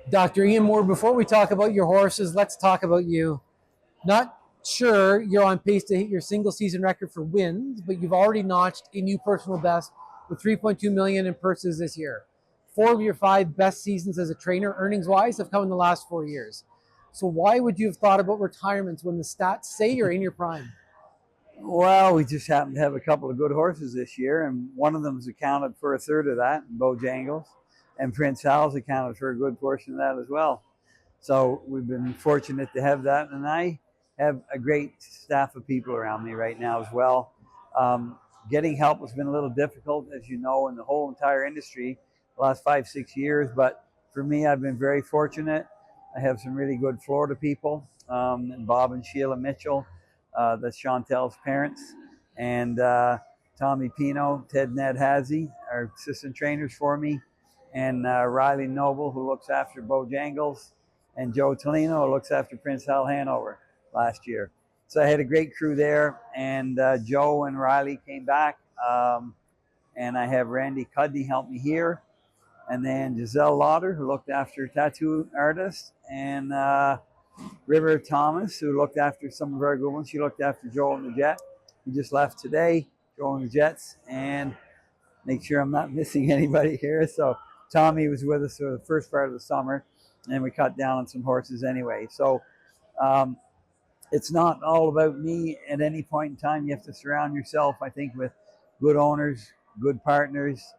Dr. Ian Moore, before we talk about your horses, let's talk about you. Not sure you're on pace to hit your single season record for wins, but you've already notched a new personal best with 3.2 million in purses this year. 4 of your 5 best seasons as a trainer, earnings wise, have come in the last 4 years. So why would you have thought about retirement when the stats say you're in your prime? Well, we just happened to have a couple of good horses this year, and one of them's accounted for a third of that, Beau Jangles, and Prince Hal's accounted for a good portion of that as well. So we've been fortunate to have that, and I have a great staff of people around me right now as well. Getting help has been a little difficult, as you know, in the whole entire industry the last 5-6 years, but for me, I've been very fortunate. I have some really good Florida people, and Bob and Sheila Mitchell. That's Chantel's parents, and Tommy Pino, Ted Ned Hazy are assistant trainers for me, and Riley Noble, who looks after Beau Jangles, and Joe Tolino, who looks after Prince Hal Hanover last year. So I had a great crew there, and Joe and Riley came back, and I have Randy Cuddy help me here, and then Giselle Lauder, who looked after tattoo artists, and River Thomas, who looked after some of our good ones. She looked after Joel and the Jet. He just left today, Joel and the Jets, and make sure I'm not missing anybody here. So Tommy was with us for the first part of the summer, and we cut down on some horses anyway. So it's not all about me at any point in time. You have to surround yourself, I think, with good owners, good partners,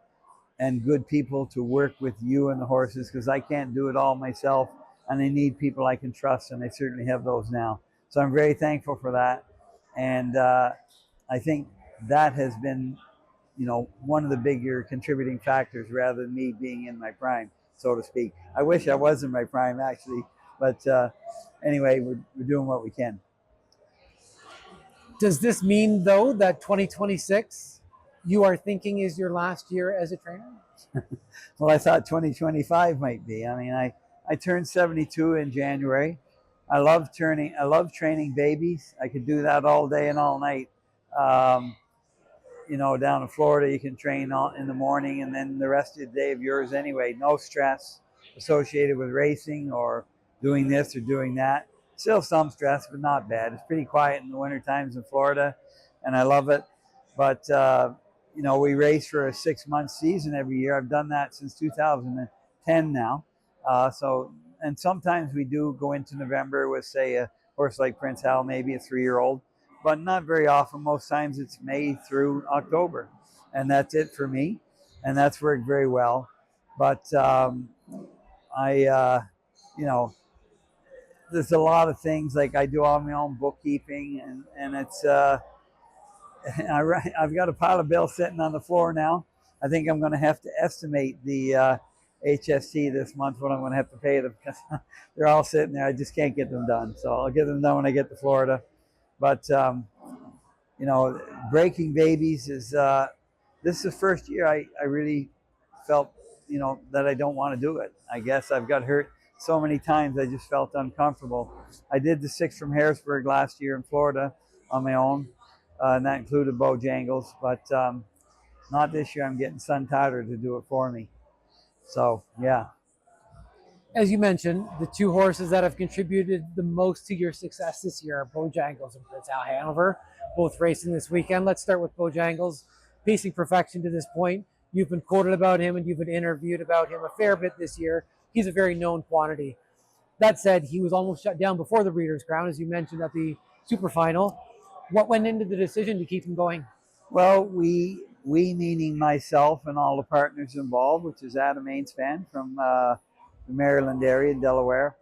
and good people to work with you and the horses, because I can't do it all myself. And I need people I can trust, and I certainly have those now. So I'm very thankful for that. And I think that has been, one of the bigger contributing factors rather than me being in my prime, so to speak. I wish I was in my prime, actually. But anyway, we're doing what we can. Does this mean, though, that 2026 you are thinking is your last year as a trainer? Well, I thought 2025 might be. I mean, I turned 72 in January. I love training babies. I could do that all day and all night. Down in Florida, you can train in the morning, and then the rest of the day of yours anyway. No stress associated with racing or doing this or doing that. Still some stress, but not bad. It's pretty quiet in the winter times in Florida, and I love it. But, we race for a 6-month season every year. I've done that since 2010 now. And sometimes we do go into November with, say, a horse like Prince Hal, maybe a 3-year-old, but not very often. Most times it's May through October, and that's it for me, and that's worked very well. But there's a lot of things, like I do all my own bookkeeping, and it's I've got a pile of bills sitting on the floor now. I think I'm going to have to estimate the HST this month, what I'm going to have to pay them, because they're all sitting there. I just can't get them done. So I'll get them done when I get to Florida. But, breaking babies is, this is the first year I really felt, that I don't want to do it. I guess I've got hurt so many times, I just felt uncomfortable. I did the 6 from Harrisburg last year in Florida on my own, and that included Beau Jangles, but not this year. I'm getting Son Tyler to do it for me. So, yeah. As you mentioned, the 2 horses that have contributed the most to your success this year are Beau Jangles and Prince Hal Hanover, both racing this weekend. Let's start with Beau Jangles. Pacing perfection to this point. You've been quoted about him, and you've been interviewed about him a fair bit this year. He's a very known quantity. That said, he was almost shut down before the Breeders' Crown, as you mentioned at the Super Final. What went into the decision to keep him going? Well, we meaning myself and all the partners involved, which is Adam Ainspan from the Maryland area in Delaware,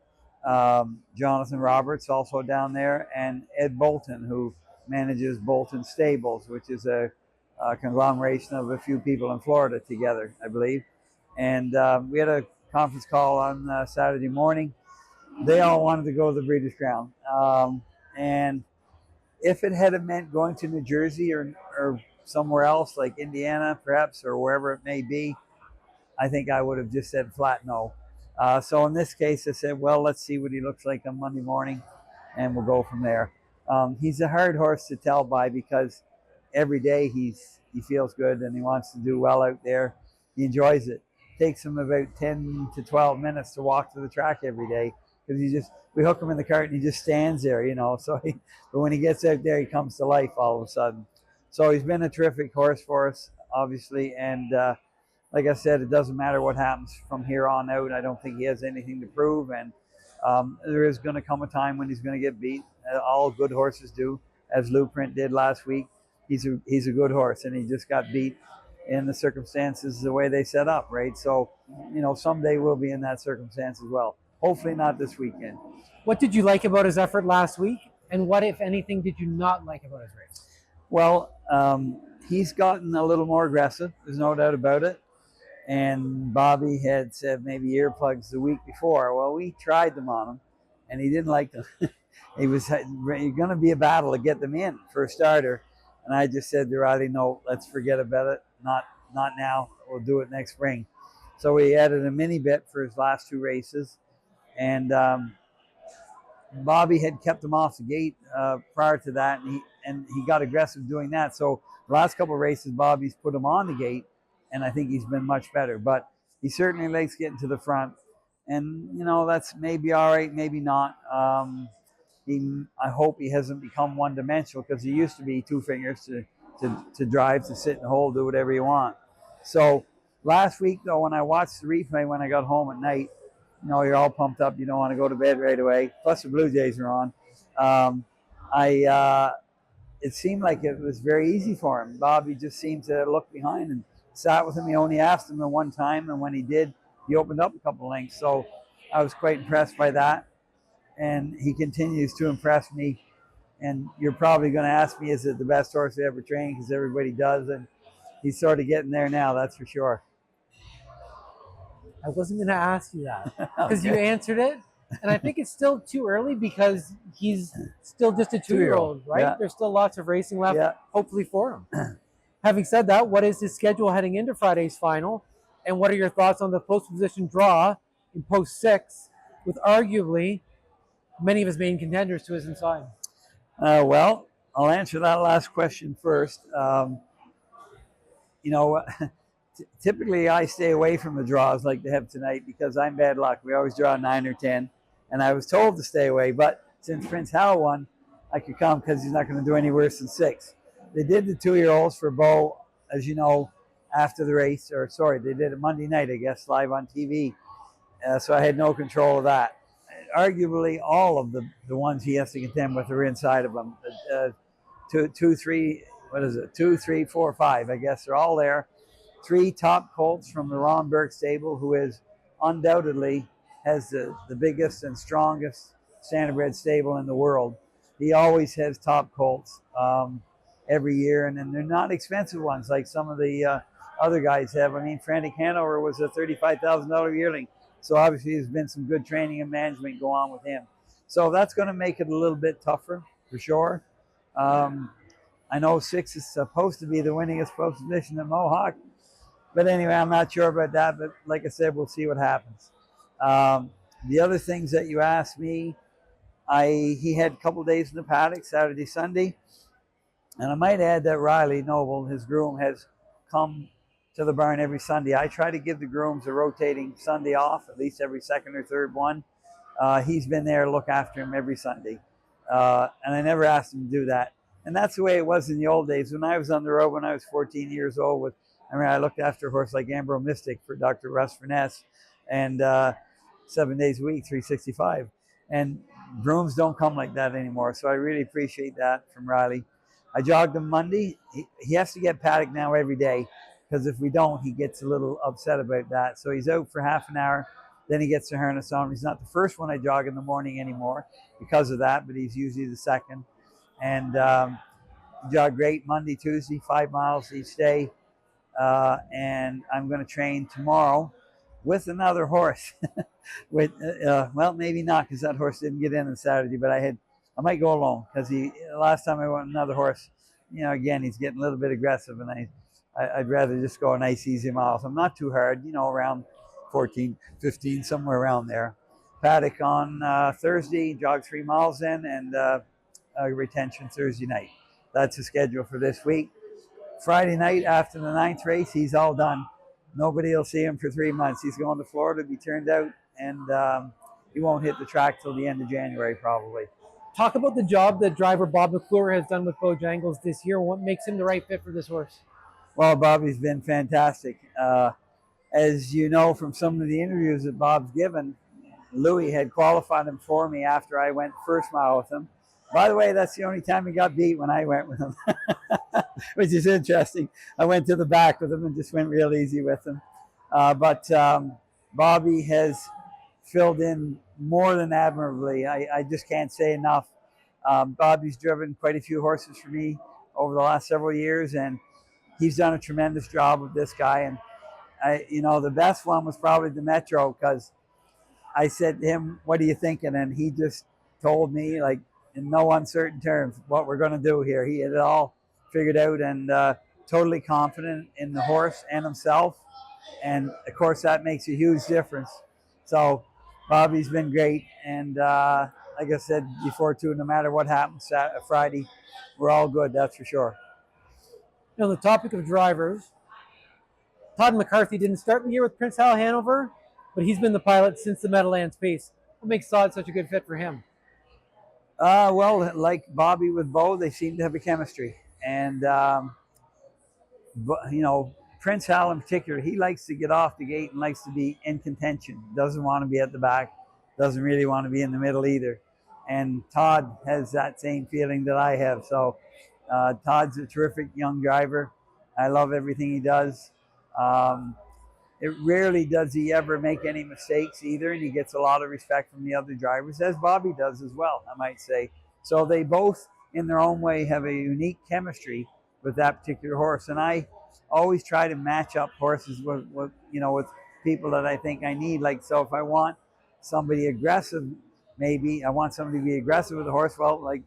Jonathan Roberts also down there, and Ed Bolton, who manages Bolton Stables, which is a conglomeration of a few people in Florida together, I believe. And we had a conference call on Saturday morning. They all wanted to go to the Breeders' Crown. And if it had meant going to New Jersey or somewhere else, like Indiana perhaps, or wherever it may be, I think I would have just said flat no. So in this case, I said, well, let's see what he looks like on Monday morning, and we'll go from there. He's a hard horse to tell by, because every day he feels good and he wants to do well out there. He enjoys it. takes him about 10 to 12 minutes to walk to the track every day, because we hook him in the cart and he just stands there, you know. So but when he gets out there, he comes to life all of a sudden. So he's been a terrific horse for us, obviously, and like I said, it doesn't matter what happens from here on out. I don't think he has anything to prove, and there is going to come a time when he's going to get beat. All good horses do, as Blueprint did last week. He's a good horse, and he just got beat in the circumstances the way they set up, right? So, you know, someday we'll be in that circumstance as well. Hopefully not this weekend. What did you like about his effort last week, and what, if anything, did you not like about his race? Well, he's gotten a little more aggressive. There's no doubt about it. And Bobby had said maybe earplugs the week before. Well, we tried them on him, and he didn't like them. You're going to be a battle to get them in for a starter. And I just said to Riley, no, let's forget about it. Not now. We'll do it next spring. So we added a mini bit for his last 2 races. And Bobby had kept him off the gate prior to that, and he got aggressive doing that. So the last couple of races, Bobby's put him on the gate, and I think he's been much better. But he certainly likes getting to the front. And, you know, that's maybe all right, maybe not. I hope he hasn't become one-dimensional, because he used to be 2 fingers to drive, to sit and hold, do whatever you want. So last week, though, when I watched the replay when I got home at night, you know, you're all pumped up. You don't want to go to bed right away. Plus the Blue Jays are on. It seemed like it was very easy for him. Bobby just seemed to look behind and sat with him. He only asked him the one time, and when he did, he opened up a couple of lengths. So I was quite impressed by that. And he continues to impress me. And you're probably going to ask me, is it the best horse I ever trained? Because everybody does. And he's sort of getting there now, that's for sure. I wasn't going to ask you that, because Okay. you answered it. And I think it's still too early, because he's still just a 2-year-old, right? Yeah. There's still lots of racing left, Yeah. hopefully for him. Having said that, what is his schedule heading into Friday's final? And what are your thoughts on the post position draw in post 6, with arguably many of his main contenders to his inside? Well, I'll answer that last question first. You know, typically I stay away from the draws like they have tonight, because I'm bad luck. We always draw 9 or 10, and I was told to stay away. But since Prince Hal won, I could come, because he's not going to do any worse than 6. They did the 2-year-olds for Beau, as you know, after the race. Or sorry, they did it Monday night, I guess, live on TV. So I had no control of that. Arguably, all of the ones he has to contend with are inside of him. 2, 3, what is it? 2, 3, 4, 5. I guess they're all there. 3 top colts from the Ron Burke stable, who is undoubtedly has the biggest and strongest standardbred stable in the world. He always has top colts every year, and then they're not expensive ones like some of the other guys have. I mean, Frantic Hanover was a $35,000 yearling. So obviously there's been some good training and management go on with him. So that's going to make it a little bit tougher, for sure. I know 6 is supposed to be the winningest post position at Mohawk. But anyway, I'm not sure about that. But like I said, we'll see what happens. The other things that you asked me, he had a couple of days in the paddock, Saturday, Sunday. And I might add that Riley Noble, his groom, has come to the barn every Sunday. I try to give the grooms a rotating Sunday off, at least every second or third one. He's been there to look after him every Sunday. And I never asked him to do that. And that's the way it was in the old days. When I was on the road, when I was 14 years old, I looked after a horse like Ambro Mystic for Dr. Russ Furness, and 7 days a week, 365. And grooms don't come like that anymore. So I really appreciate that from Riley. I jogged him Monday. He has to get paddock now every day, because if we don't, he gets a little upset about that. So he's out for half an hour. Then he gets the harness on. He's not the first one I jog in the morning anymore because of that, but he's usually the second. And jog great Monday, Tuesday, 5 miles each day. And I'm going to train tomorrow with another horse. Well, maybe not, because that horse didn't get in on Saturday, but I might go alone, because last time I went with another horse, again, he's getting a little bit aggressive, and I'd rather just go a nice, easy miles. I'm not too hard, around 14, 15, somewhere around there. Paddock on Thursday, jog 3 miles in, and retention Thursday night. That's the schedule for this week. Friday night after the 9th race, he's all done. nobody will see him for 3 months. He's going to Florida to be turned out, and he won't hit the track till the end of January probably. Talk about the job that driver Bob McClure has done with Beau Jangles this year. What makes him the right fit for this horse? Well, Bobby's been fantastic. As you know from some of the interviews that Bob's given, Louis had qualified him for me after I went first mile with him. By the way, that's the only time he got beat, when I went with him, which is interesting. I went to the back with him and just went real easy with him. But Bobby has filled in more than admirably. I just can't say enough. Bobby's driven quite a few horses for me over the last several years, and he's done a tremendous job with this guy. And the best one was probably the Metro, because I said to him, "What are you thinking?" And he just told me, like, in no uncertain terms, what we're going to do here. He had it all figured out, and totally confident in the horse and himself. And of course, that makes a huge difference. So Bobby's been great. And like I said before too, no matter what happens Friday, we're all good, that's for sure. On the topic of drivers, Todd McCarthy didn't start the year with Prince Hal Hanover, but he's been the pilot since the Meadowlands Pace. What makes Todd such a good fit for him? Well, like Bobby with Beau, they seem to have a chemistry. And, Prince Hal in particular, he likes to get off the gate and likes to be in contention. Doesn't want to be at the back. Doesn't really want to be in the middle either. And Todd has that same feeling that I have. So Todd's a terrific young driver. I love everything he does. It rarely does he ever make any mistakes either, and he gets a lot of respect from the other drivers, as Bobby does as well, I might say. So they both, in their own way, have a unique chemistry with that particular horse. And I always try to match up horses with people that I think I need. Like, so if I want somebody aggressive, maybe I want somebody to be aggressive with the horse, well, like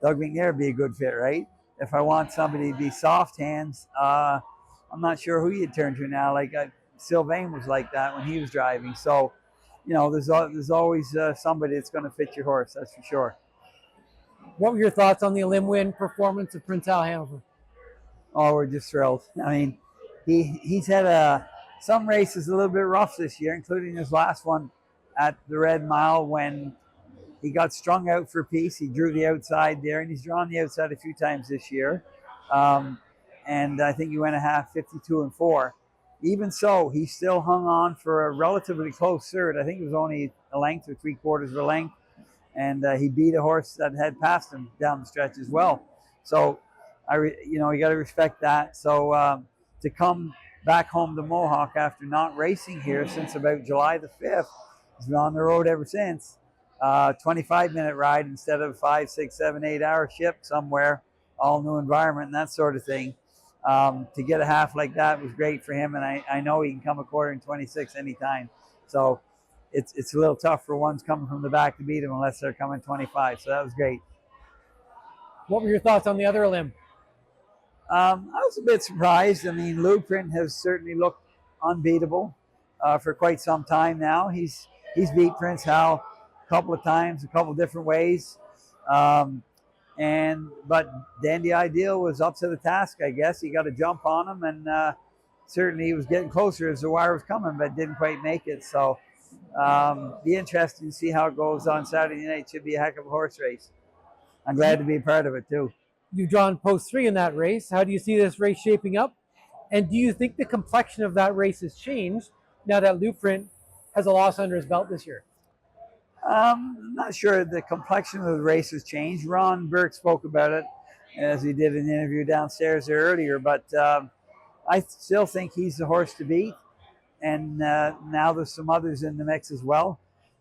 Doug McNair would be a good fit, right? If I want somebody to be soft hands, I'm not sure who you'd turn to now. Like Sylvain was like that when he was driving. So, there's always somebody that's going to fit your horse, that's for sure. What were your thoughts on the Elim win performance of Prince Hal Hanover? Oh, we're just thrilled. I mean, he's had some races a little bit rough this year, including his last one at the Red Mile when he got strung out for a piece. He drew the outside there, and he's drawn the outside a few times this year. And I think he went a half 52-4. Even so, he still hung on for a relatively close third. I think it was only a length or 3/4 of a length. And he beat a horse that had passed him down the stretch as well. So, you got to respect that. So to come back home to Mohawk after not racing here since about July the 5th, he's been on the road ever since. 25-minute ride instead of 5, 6, 7, 8-hour ship somewhere, all new environment and that sort of thing. To get a half like that was great for him, and I know he can come a quarter in 26 anytime. So it's a little tough for ones coming from the back to beat him unless they're coming 25. So that was great. What were your thoughts on the other Elim? I was a bit surprised. I mean, Blueprint has certainly looked unbeatable for quite some time now. He's beat Prince Hal a couple of times, a couple of different ways. But Dandy Ideal was up to the task, I guess. He got a jump on him, and certainly he was getting closer as the wire was coming, but didn't quite make it. So be interesting to see how it goes on Saturday night. Should be a heck of a horse race. I'm glad to be a part of it too. You've drawn post 3 in that race. How do you see this race shaping up? And do you think the complexion of that race has changed now that Blueprint has a loss under his belt this year? I'm not sure the complexion of the race has changed. Ron Burke spoke about it as he did in the interview downstairs there earlier, but I still think he's the horse to beat. And now there's some others in the mix as well.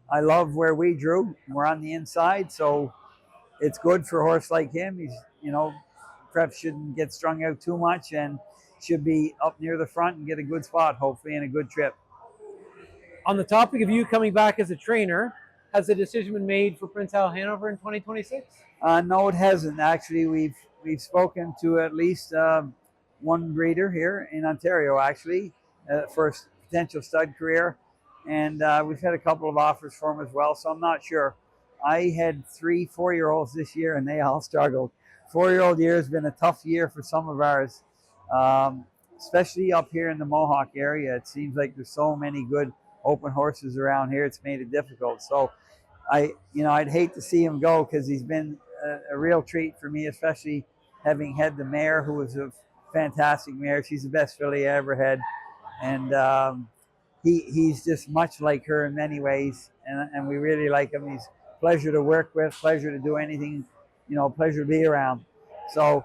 I love where we drew. We're on the inside, so it's good for a horse like him. He's, perhaps shouldn't get strung out too much and should be up near the front and get a good spot, hopefully, and a good trip. On the topic of you coming back as a trainer, has the decision been made for Prince Hal Hanover in 2026? No, it hasn't. Actually, we've spoken to at least one breeder here in Ontario, actually, for a potential stud career. And we've had a couple of offers for him as well, so I'm not sure. I had 3 4-year-olds this year, and they all struggled. 4-year-old year has been a tough year for some of ours. especially up here in the Mohawk area, it seems like there's so many good open horses around here. It's made it difficult. So I'd hate to see him go because he's been a real treat for me, especially having had the mare, who was a fantastic mare. She's the best filly I ever had. And he's just much like her in many ways. And we really like him. He's a pleasure to work with, pleasure to do anything, pleasure to be around. So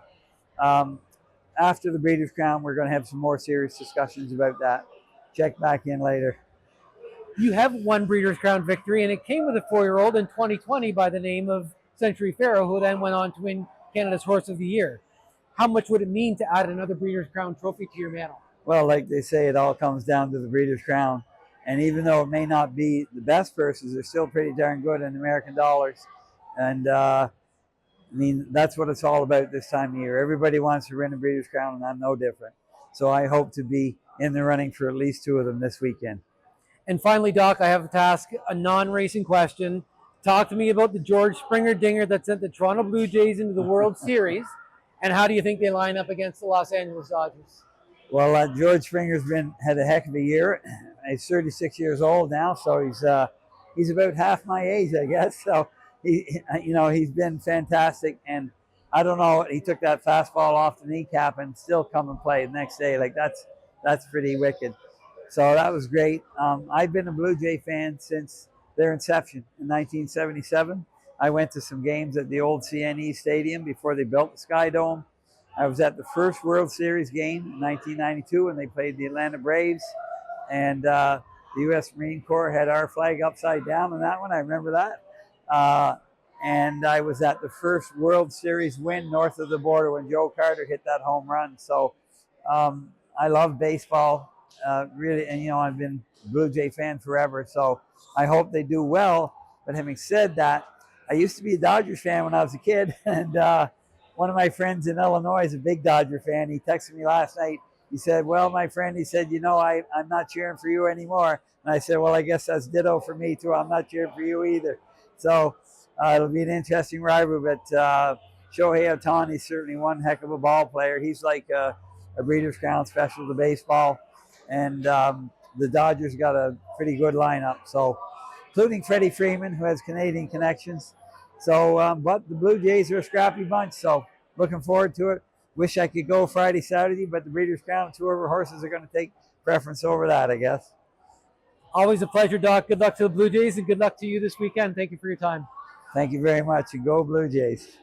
after the Breeders' Crown, we're going to have some more serious discussions about that. Check back in later. You have one Breeders' Crown victory, and it came with a 4-year-old in 2020 by the name of Century Pharaoh, who then went on to win Canada's Horse of the Year. How much would it mean to add another Breeders' Crown trophy to your mantle? Well, like they say, it all comes down to the Breeders' Crown. And even though it may not be the best purses, they're still pretty darn good in American dollars. And that's what it's all about this time of year. Everybody wants to win a Breeders' Crown, and I'm no different. So I hope to be in the running for at least 2 of them this weekend. And finally, Doc, I have to ask a non-racing question. Talk to me about the George Springer dinger that sent the Toronto Blue Jays into the World Series, and how do you think they line up against the Los Angeles Dodgers? Well, George Springer's had a heck of a year. He's 36 years old now, so he's about half my age, I guess. So he's been fantastic, and I don't know, he took that fastball off the kneecap and still come and play the next day. Like that's pretty wicked. So that was great. I've been a Blue Jay fan since their inception in 1977. I went to some games at the old CNE Stadium before they built the Sky Dome. I was at the first World Series game in 1992 when they played the Atlanta Braves. And the U.S. Marine Corps had our flag upside down on that one. I remember that. And I was at the first World Series win north of the border when Joe Carter hit that home run. So I love baseball. Really, and I've been a Blue Jay fan forever, so I hope they do well. But having said that, I used to be a Dodgers fan when I was a kid, and one of my friends in Illinois is a big Dodger fan. He texted me last night. He said, "Well, my friend," he said, I'm not cheering for you anymore." And I said, "Well, I guess that's ditto for me too. I'm not cheering for you either." So it'll be an interesting rivalry. But Shohei Ohtani is certainly one heck of a ball player. He's like a Breeders' Crown special to baseball. And the Dodgers got a pretty good lineup, so including Freddie Freeman, who has Canadian connections. So, but the Blue Jays are a scrappy bunch, so looking forward to it. Wish I could go Friday, Saturday, but the Breeders' Crown, 2 of our horses are going to take preference over that, I guess. Always a pleasure, Doc. Good luck to the Blue Jays, and good luck to you this weekend. Thank you for your time. Thank you very much, and go Blue Jays.